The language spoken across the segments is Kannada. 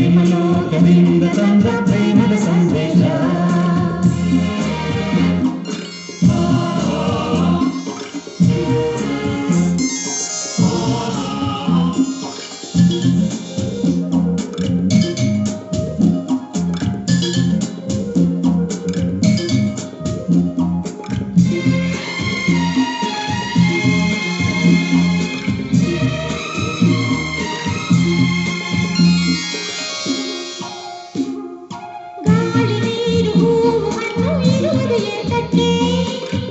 ಪ್ರೇಮಲೋಕದಿಂದ ತಂದ ಪ್ರೇಮದ ಸಂದೇಶ.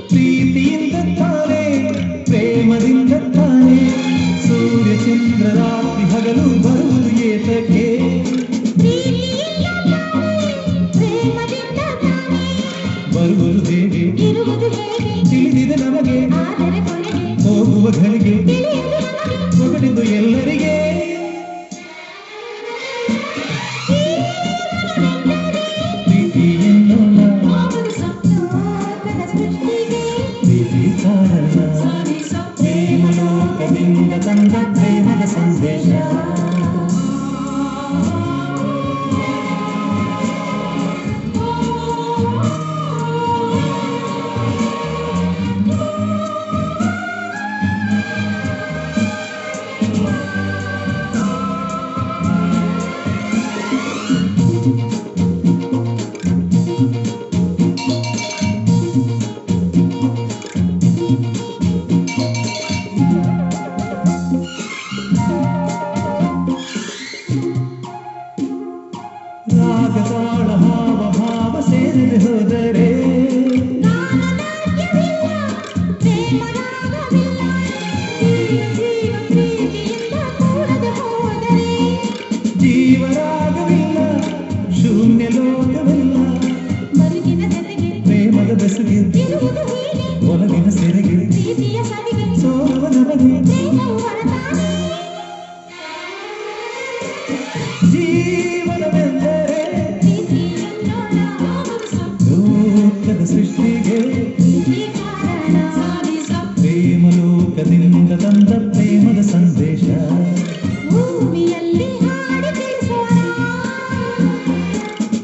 ಪ್ರೀತಿಯಿಂದ ತಾನೇ ಪ್ರೇಮದಿಂದ ತಾನೇ ಸೂರ್ಯ ಚಂದ್ರ ರಾತ್ರಿ ಹಗಲು ಬರುವುದು ಏತಕ್ಕೆ. ಬರುವುದು ಹೇಗೆ ತಿಳಿದಿದೆ ನಮಗೆ, ಹೋಗುವ ಘಳಿಗೆ ಹೊಗಳಿದು ಎಲ್ಲರಿಗೆ. ಪ್ರೀತಿ ಎನ್ನೋಣ ಪ್ರೀತಿ ಕಾರಣ, ಪ್ರೇಮಲೋಕದಿಂದ ತಂದ ಪ್ರೇಮದ ಸಂದೇಶ. ರಾಗತಾಳ ಹಾವ ಭಾವ ಸೇರದೆ ಹೋದರೆ ಜೀವರಾಗವಿಲ್ಲ, ಶೂನ್ಯ ಲೋಕವಿಲ್ಲ. ಪ್ರೇಮದ ಬೆಸುಗೆ ಒಲವಿನ ಸೆರೆಗೆ ಸೋಲುವ ನಮಗೆ. ಜೀವನವೆಂದರೆ ಲೋಕದ ಸೃಷ್ಟಿಗೆ ಪ್ರೇಮಲೋಕದಿಂದ ತಂದ ಪ್ರೇಮದ ಸಂದೇಶ.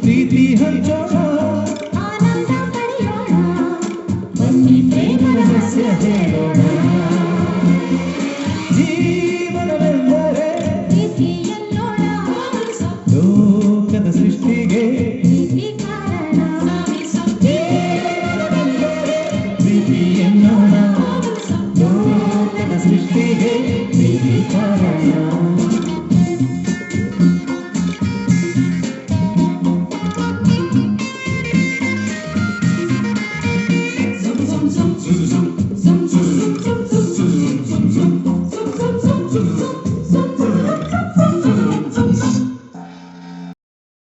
ಪ್ರೀತಿ ಹಂಚೋ